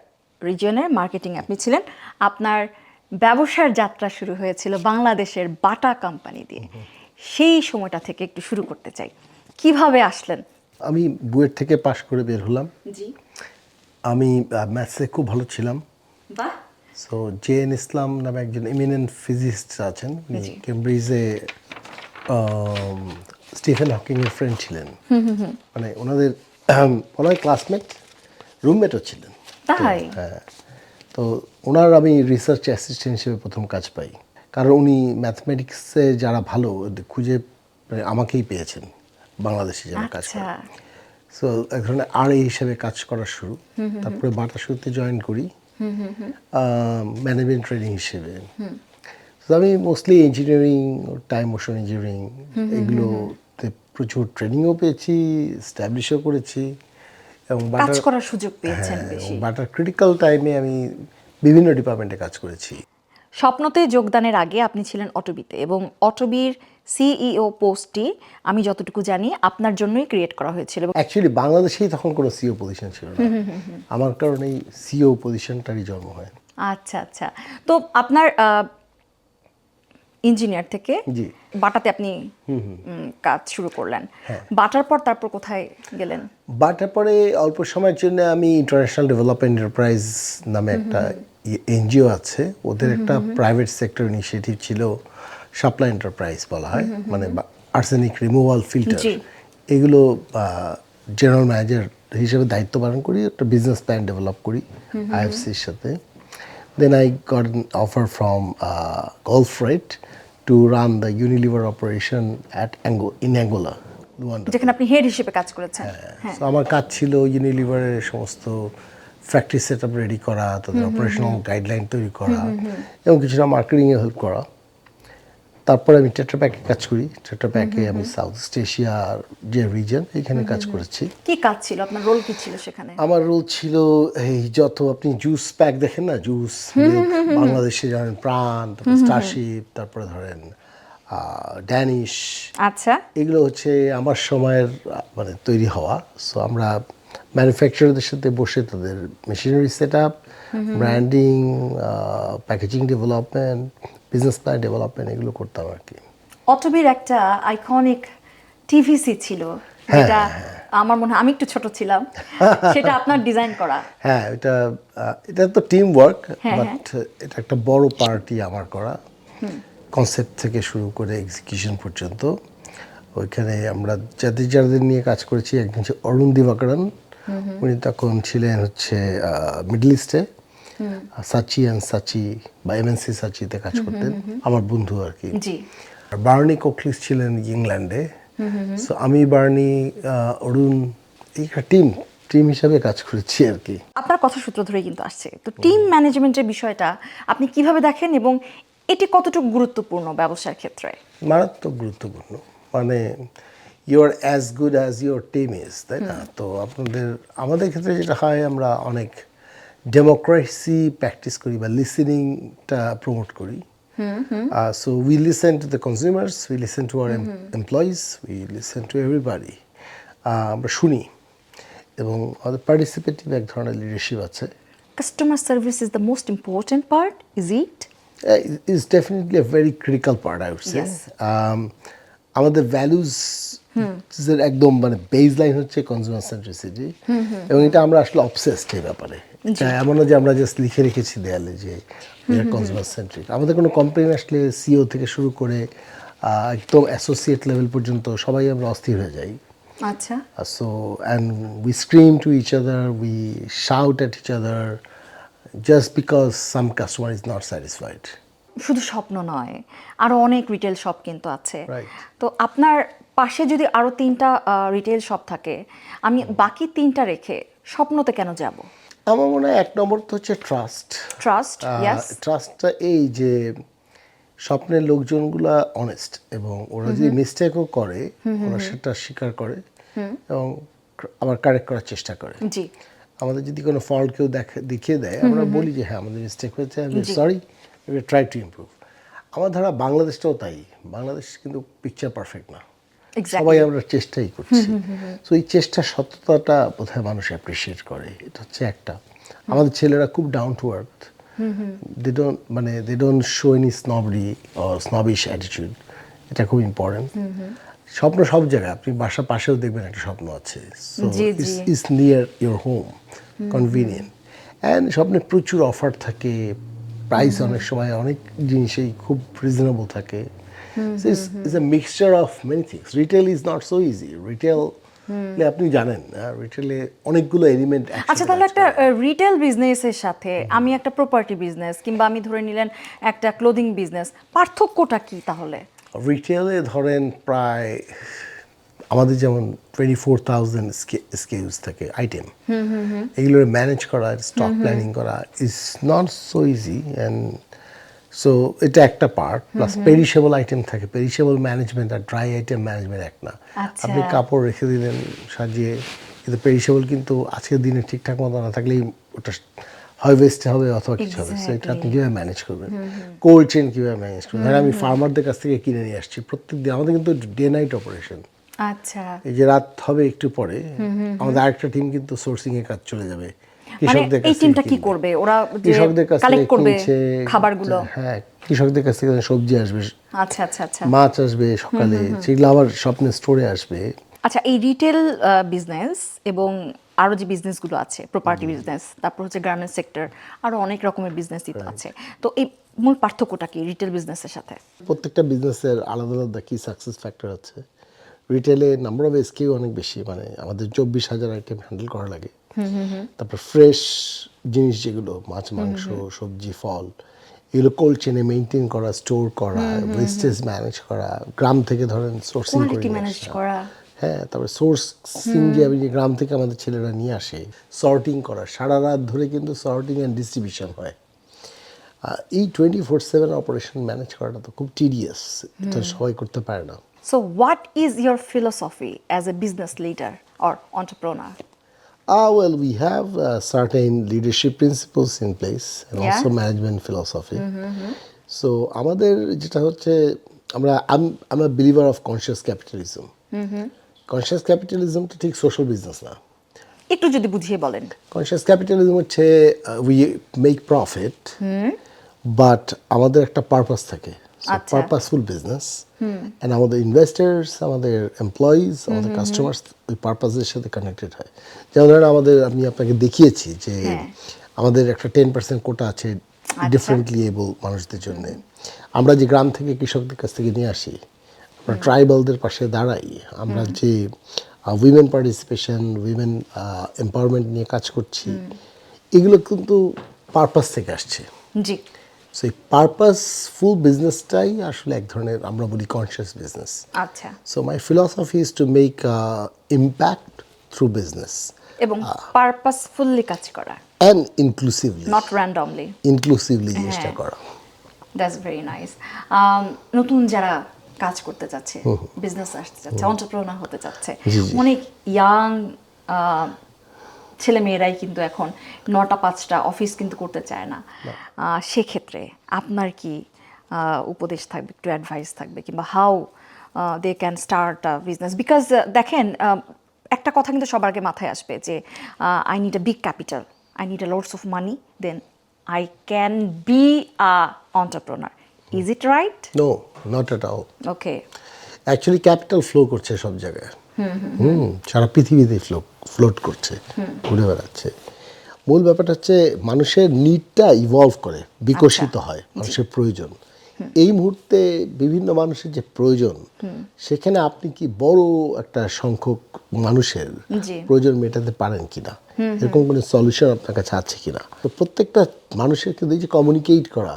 রিজিয়নের মার্কেটিং আপনি ছিলেন। আপনার ব্যবসার যাত্রা শুরু হয়েছিল বাংলাদেশের বাটা কোম্পানি দিয়ে। সেই সময়টা থেকে একটু শুরু করতে চাই, কিভাবে আসলেন? আমি বুয়েট থেকে পাশ করে বের হলাম। জি, আমি ম্যাথসে খুব ভালো ছিলাম। বাহ। সো জে.এন. ইসলাম নামে একজন এমিনেন্ট ফিজিস্ট আছেন, উনি জি। কেমব্রিজে স্টিফেন হকিংয়ের ফ্রেন্ড ছিলেন। মানে ওনাদের মনে হয় ক্লাসমেট, রুমমেটও ছিলেন। তাই? হ্যাঁ, তো ওনার আমি রিসার্চ অ্যাসিস্ট্যান্ট হিসেবে প্রথম কাজ পাই, কারণ উনি ম্যাথমেটিক্সে যারা ভালো খুঁজে আমাকেই পেয়েছেন বাংলাদেশে যারা কাজ করে। সো এক ধরনের আরএ হিসেবে কাজ করা শুরু। তারপরে বাটা শুরুতে জয়েন করি ম্যানেজমেন্ট ট্রেনিং হিসেবে। তো আমি mostly engineering, time motion engineering, এগুলোতে প্রচুর ট্রেনিংও পেয়েছি, স্ট্যাবলিশও করেছি, এবং কাজ করার সুযোগ পেয়েছেন বেশি। বাটার ক্রিটিক্যাল টাইমে আমি বিভিন্ন ডিপার্টমেন্টে কাজ করেছি। স্বপ্নতে যোগদানের আগে আপনি ছিলেন অটোবিতে, এবং অটোবির সিইও পোস্টটি আমি যতটুকু জানি আপনার জন্যই ক্রিয়েট করা হয়েছিল। অ্যাকচুয়ালি বাংলাদেশেই তখন কোনো সিও পজিশন ছিল না, আমার কারণেই সিও পজিশনটারই জন্ম হয়। আচ্ছা আচ্ছা, তো আপনার ইঞ্জিনিয়ার থেকে জি, বাটাতে আপনি কাজ শুরু করলেন। বাটার পর তারপর কোথায় গেলেন? বাটার পরে অল্প সময়ের জন্য আমি ইন্টারন্যাশনাল ডেভেলপমেন্ট এন্টারপ্রাইজ নামে একটা এনজিও আছে, ওদের একটা প্রাইভেট সেক্টর ইনিশিয়েটিভ ছিল, সাপ্লাই এন্টারপ্রাইজ বলা হয়, মানে আর্সেনিক রিমুভাল ফিল্টার, এগুলো জেনারেল ম্যানেজার হিসেবে দায়িত্ব পালন করি, একটা বিজনেস প্ল্যান ডেভেলপ করি আইএফসির সাথে। Then I got an offer from Gulf Freight to run the Unilever operation in Angola, যেখানে আপনি হেড হিসেবে কাজ করেছেন। তো আমার কাজ ছিল ইউনিলিভারের সমস্ত ফ্যাক্টরি সেট আপ রেডি করা, তাদের অপারেশনাল গাইডলাইন তৈরি করা, এবং কিছুটা মার্কেটিংয়ে হেল্প করা। তারপরে আমি টেট্রা প্যাকে কাজ করি। টেট্রা প্যাকে আমি সাউথ ইস্ট এশিয়ার যে রিজন, এখানে কাজ করেছি। কি কাজ ছিল আপনার, রোল কি ছিল সেখানে? আমার রোল ছিল এই যত আপনি জুস প্যাক দেখেন না, জুস বাংলাদেশে জানেন প্রাণ, তারপরে স্টারশিপ, তারপরে ধরেন ড্যানিশ, আচ্ছা, এগুলো হচ্ছে আমার সময়ের মানে তৈরি হওয়া। সো আমরা ম্যানুফ্যাকচারারদের সাথে বসে তাদের machinery set up, branding, packaging development, business plan development, এগুলো করতাম আর কি। অটোবির একটা আইকনিক টিভিসি ছিল, যেটা আমার মনে হয় আমি একটু ছোট ছিলাম, সেটা আপনার ডিজাইন করা। হ্যাঁ, এটা তো টিম ওয়ার্ক, হ্যাঁ, বাট এটা একটা বড় পার্টি আমার করা, কনসেপ্ট থেকে শুরু করে এক্সিকিউশন পর্যন্ত। ওইখানে আমরা যাদের যাদের নিয়ে কাজ করেছি, একজন হচ্ছে অরুণ দিবাকরণ, উনি তখন ছিলেন হচ্ছে মিডল ইস্টে সাচি অ্যান্ড সাচি বা এমএনসি সাচিতে কাজ করতেন, আমার বন্ধু আর কি। জি। আর বার্নি কোকলিস ছিলেন ইংল্যান্ডে। সো আমি বার্নি, অরুণ, এই টিম হিসাবে কাজ করেছি আর কি। আপনার কথা সূত্র ধরেই কিন্তু আসছে, তো টিম ম্যানেজমেন্টের বিষয়টা আপনি কিভাবে দেখেন এবং এটি কতটুকু গুরুত্বপূর্ণ ব্যবসার ক্ষেত্রে? মারাত্মক গুরুত্বপূর্ণ, মানে you are as good as your team is, তাই না? তো আমাদের ক্ষেত্রে যেটা হয়, আমরা অনেক ডেমোক্রেসি প্র্যাকটিস করি বা লিসেনিংটা প্রমোট করি। So we listen to the consumers, we listen to our employees, we listen to everybody. আমরা শুনি, এবং আমাদের পার্টিসিপেটিভ এক ধরনের লিডারশিপ আছে। Customer service is the most important part, is it? Is definitely a very critical part, I would say. Yes. আমাদের ভ্যালুজ এর একদম মানে বেস লাইন হচ্ছে কনজিউমার সেন্ট্রিসিটি, এবং এটা আমরা আসলে অবসেসড এই ব্যাপারে। এটা এমন না যে আমরা জাস্ট লিখে রেখেছি দেয়ালে যে কনজিউমার সেন্ট্রিক। আমাদের কোনো কমপ্লেন আসলে সিও থেকে শুরু করে একদম অ্যাসোসিয়েট লেভেল পর্যন্ত সবাই আমরা অস্থির হয়ে যাই। আচ্ছা। So, and we scream to each other, we shout at each other just because some customer is not satisfied. শুধু স্বপ্ন নয়, আরো অনেক রিটেল শপ কিন্তু আছে। Right. তো আপনার পাশে যদি আরো 3টা রিটেল শপ থাকে, আমি বাকি 3টা রেখে স্বপ্নতে কেন যাব? আমার মনে হয় এক নম্বর তো হচ্ছে ট্রাস্ট। Trust, yes. ট্রাস্টটা এই যে স্বপ্নের লোকজনগুলা অনেস্ট, এবং ওরা যদি মিস্টেকও করে ওরা সেটা স্বীকার করে এবং আবার কারেক্ট করার চেষ্টা করে। জি। আমাদের যদি কোনো ফল্ট কেউ দেখিয়ে দেয়, আমরা বলি যে হ্যাঁ আমাদের মিস্টেক হয়েছে, আমি sorry, we try to improve. আমার ধারা বাংলাদেশটাও তাই, বাংলাদেশ কিন্তু পিকচার পারফেক্ট না, সবাই আমরা চেষ্টাই করছি। সো এই চেষ্টার সত্যতাটা বোধহয় মানুষ অ্যাপ্রিসিয়েট করে, এটা হচ্ছে একটা। আমাদের ছেলেরা খুব down to earth, they don't show any snobbery or snobbish attitude, এটা খুব ইম্পর্টেন্ট। স্বপ্ন সব জায়গায়, আপনি বাসার পাশেও দেখবেন একটা স্বপ্ন আছে, so is near your home, convenient. And স্বপ্নে প্রচুর অফার থাকে, প্রাইস অনেক সময় অনেক জিনিসেই খুব রিজনেবল থাকে। Is a mixture of many things. Retail is not so easy. Retail আপনি জানেন, রিটেলে অনেকগুলো এলিমেন্ট। আচ্ছা, তাহলে একটা রিটেল বিজনেসের সাথে আমি একটা প্রপার্টি বিজনেস কিংবা আমি ধরে নিলেন একটা ক্লোদিং বিজনেস, পার্থক্যটা কি তাহলে? রিটেলে ধরেন প্রায় আমাদের যেমন 24,000 SKUs থাকে, আইটেম, এগুলোর ম্যানেজ করা, স্টক প্ল্যানিং করা is not so easy. And so এটা একটা পার্ট, প্লাস পেরিশেবল আইটেম থাকে। পেরিশেবল ম্যানেজমেন্ট আর ড্রাই আইটেম ম্যানেজমেন্ট এক না। আপনি কাপড় রেখে দিলেন সাজিয়ে, কিন্তু পেরিশেবল কিন্তু আজকের দিনে ঠিকঠাক মতো না থাকলেই ওটা হয় ওয়েস্ট হবে অথবা কিছু হবে। সো এটা আপনি কীভাবে ম্যানেজ করবেন, কোল্ড চেইন কীভাবে ম্যানেজ করবেন। ধরেন আমি ফার্মারদের কাছ থেকে কিনে নিয়ে আসছি, প্রত্যেক দিন আমাদের কিন্তু ডে নাইট অপারেশন। আচ্ছা। এই যে রাত হবে একটু পরে, আমাদের আরেকটা টিম কিন্তু সোর্সিং এর কাজ চলে যাবে। কৃষকদের কাছ থেকে এই টিমটা কি করবে? ওরা কৃষকদের কাছ থেকে কিনছে খাবারগুলো। হ্যাঁ, কৃষকদের কাছ থেকে সবজি আসবে, আচ্ছা আচ্ছা আচ্ছা, মাছ আসবে সকালে, সেগুলো আবার স্বপ্নে স্টোরে আসবে। আচ্ছা, এই রিটেল বিজনেস এবং আরো যে বিজনেসগুলো আছে, প্রপার্টি বিজনেস, তারপর হচ্ছে গার্মেন্টস সেক্টর, আরো অনেক রকমের বিজনেসই তো আছে। তো এই মূল পার্থক্যটা কি রিটেল বিজনেসের সাথে? প্রত্যেকটা বিজনেসের আলাদা আলাদা কি সাকসেস ফ্যাক্টর আছে। রিটেলে নাম্বার অফ এসকিউ অনেক বেশি, মানে আমাদের 24,000 আইটেম হ্যান্ডেল করা লাগে। তারপর ফ্রেশ জিনিস যেগুলো মাছ, মাংস, সবজি, ফল, এগুলো কোল্ড চেনে মেনটেন করা, স্টোর করা, ওয়েস্টেজ ম্যানেজ করা, গ্রাম থেকে ধরেন সোর্সিং করে ম্যানেজ করা। হ্যাঁ, তারপরে সোর্সিং যে আমি যে গ্রাম থেকে আমাদের ছেলেরা নিয়ে আসে, সর্টিং করা, সারা রাত ধরে কিন্তু সর্টিং অ্যান্ড ডিস্ট্রিবিউশন হয়। এই 24/7 অপারেশন ম্যানেজ করাটা তো খুব টিডিয়াস, এটা সবাই করতে পারে না। So what is your philosophy as a business leader or entrepreneur? Well, we have certain leadership principles in place and also management philosophy. So আমাদের যেটা হচ্ছে, I'm a believer of conscious capitalism. Conscious capitalism তো ঠিক সোশ্যাল বিজনেস না। একটু যদি বুঝিয়ে বলেন। কনশিয়াস ক্যাপিটালিজম হচ্ছে we make profit, বাট আমাদের একটা পারপাস থাকে। আচ্ছা। পারপাসফুল বিজনেস অ্যান্ড আমাদের ইনভেস্টার্স, আমাদের এমপ্লয়িজ, আমাদের কাস্টমার্স ওই পারপাসের সাথে কানেক্টেড হয়। যেমন ধরেন আমি আপনাকে দেখিয়েছি যে হ্যাঁ। আমাদের একটা 10% কোটা আছে ডিফারেন্টলি এবল মানুষদের জন্য। আমরা যে গ্রাম থেকে কৃষকদের কাছ থেকে নিয়ে আসি, আমরা ট্রাইবালদের পাশে দাঁড়াই, আমরা যে উইমেন পার্টিসিপেশন, উইমেন এম্পাওয়ারমেন্ট নিয়ে কাজ করছি, এগুলো কিন্তু পারপাস থেকে আসছে। জি। সো এই পারপাসফুল বিজনেসটাই আসলে এক ধরনের আমরা বলি কনসিয়াস বিজনেস। আচ্ছা। So my philosophy is to make impact through business এবং পারপাসফুলি কাজ করা, অ্যান্ড ইনক্লুসিভলি নট র্যান্ডমলি। জিনিসটা করা। That's very nice. নতুন যারা কাজ করতে চাচ্ছে, বিজনেস আসতে চাচ্ছে, এন্টারপ্রেনার হতে চাচ্ছে, জি, জি। অনেক ইয়াং ছেলে মেয়েরাই কিন্তু এখন 9টা 5টা অফিস কিন্তু করতে চায় না। সেক্ষেত্রে আপনার কি উপদেশ থাকবে, একটু অ্যাডভাইস থাকবে, কিংবা how they can start a business? Because দেখেন, একটা কথা কিন্তু সবার আগে মাথায় আসবে যে I need a big capital, I need a lots of money, then I can be a entrepreneur. Is it right? No, not at all. Okay. Actually capital flow করছে সব জায়গায়, সারা পৃথিবীতে ফ্লোট করছে, ঘুরে বেড়াচ্ছে। মূল ব্যাপারটা হচ্ছে মানুষের নিডটা ইভলভ করে, বিকশিত হয়, মানুষের প্রয়োজন। এই মুহূর্তে বিভিন্ন মানুষের যে প্রয়োজন, সেখানে আপনি কি বড় একটা সংখ্যক মানুষের জি। প্রয়োজন মেটাতে পারেন কিনা, এরকম কোনো সলিউশন আপনার কাছে আছে কিনা। তো প্রত্যেকটা মানুষের কিন্তু এই যে কমিউনিকেট করা,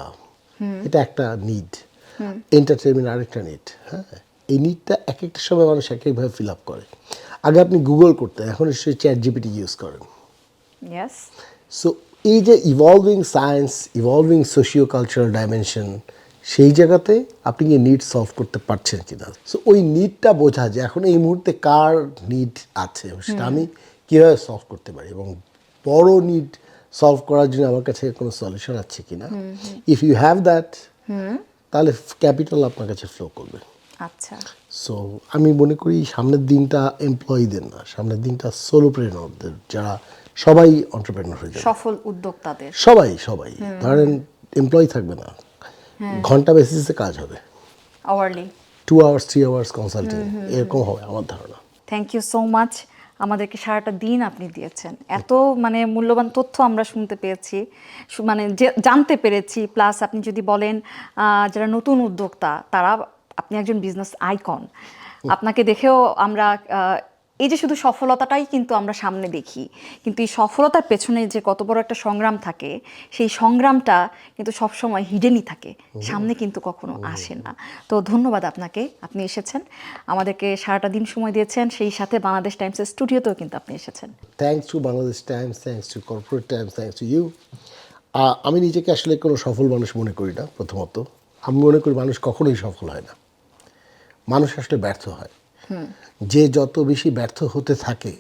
এটা একটা নিড, এন্টারটেনমেন্ট আরেকটা নিড। হ্যাঁ, এই নিডটা এক একটা সময় মানুষ এক একভাবে ফিল আপ করে। আগে আপনি গুগল করতেন, এখন নিশ্চয়ই চ্যাট জিপিটি ইউজ করেন। Yes. সো এই যে evolving science, evolving socio cultural dimension, সেই জায়গাতে আপনি কি নিড সলভ করতে পারছেন কিনা। সো ওই নিডটা বোঝা যে এখন এই মুহূর্তে কার নিড আছে, সেটা আমি কীভাবে সলভ করতে পারি, এবং বড় নিড সলভ করার জন্য আমার কাছে কোনো সলিউশন আছে কিনা। ইফ ইউ হ্যাভ দ্যাট, তাহলে ক্যাপিটাল আপনার কাছে ফ্লো করবে। আচ্ছা। সো আমি মনে করি সামনের দিনটা এমপ্লয়ীদের না, সামনের দিনটা সোলোপ্রেনারদের, যারা সবাই এন্টারপ্রেনার হয়ে যাবে, সফল উদ্যোক্তাদের। সবাই ধরেন এমপ্লয়ি থাকবে না, ঘন্টা বেসিসে কাজ হবে, আওয়ারলি। 2 আওয়ার্স 3 আওয়ার্স কনসাল্টিং, এরকম হবে আমার ধারণা। Thank you so much. আমাদেরকে সারাটা দিন আপনি দিয়েছেন, এত মানে মূল্যবান তথ্য আমরা শুনতে পেয়েছি, মানে জানতে পেরেছি। প্লাস আপনি যদি বলেন যারা নতুন উদ্যোক্তা, তারা, আপনি একজন বিজনেস আইকন, আপনাকে দেখেও আমরা এই যে শুধু সফলতাটাই কিন্তু আমরা সামনে দেখি, কিন্তু এই সফলতার পেছনে যে কত বড় একটা সংগ্রাম থাকে, সেই সংগ্রামটা কিন্তু সবসময় হিডেনই থাকে, সামনে কিন্তু কখনো আসে না। তো ধন্যবাদ আপনাকে, আপনি এসেছেন, আমাদেরকে সারাটা দিন সময় দিয়েছেন, সেই সাথে বাংলাদেশ টাইমসের স্টুডিওতেও কিন্তু আপনি এসেছেন। Thanks to Bangladesh Times, thanks to Corporate Times, thanks to you. আমি নিজেকে আসলে কোনো সফল মানুষ মনে করি না। প্রথমত আমি মনে করি মানুষ কখনোই সফল হয় না, মানুষ আসলে ব্যর্থ হয়। যে যত বেশি ব্যর্থ হতে থাকে,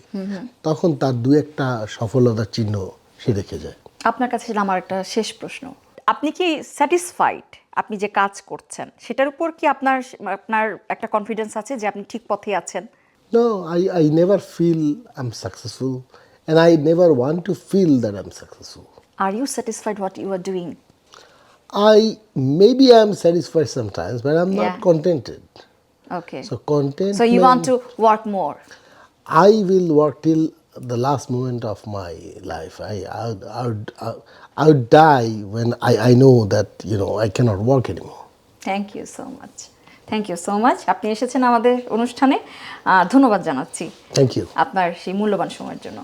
তখন তার দু একটা সফলতার চিহ্ন সে রেখে যায়। আপনার কাছে আমার একটা শেষ প্রশ্ন, আপনি কি স্যাটিসফাইড আপনি যে কাজ করছেন সেটার উপর কি আপনার আপনার একটা কনফিডেন্স আছে যে আপনি ঠিক পথে আছেন? No, I never feel I'm successful, and I never want to feel that I'm successful. Are you satisfied what you are doing? Maybe I'm satisfied sometimes, but I'm Yeah. not contented. Okay. So content. So you want to work more? I will work till the last moment of my life. I would die when I know that I cannot work anymore. Thank you so much, thank you so much. আপনি এসেছেন আমাদের অনুষ্ঠানে, ধন্যবাদ জানাচ্ছি Thank you. আপনার সেই মূল্যবান সময়ের জন্য।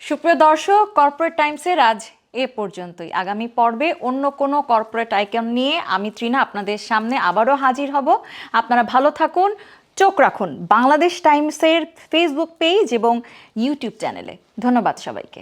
সুপ্রিয় দর্শক, কর্পোরেট টাইমসের আজ এ পর্যন্তই। আগামী পর্বে অন্য কোনো কর্পোরেট আইকন নিয়ে আমি তৃণা আপনাদের সামনে আবারও হাজির হব। আপনারা ভালো থাকুন, চোখ রাখুন বাংলাদেশ টাইমসের ফেসবুক পেজ এবং ইউটিউব চ্যানেলে। ধন্যবাদ সবাইকে।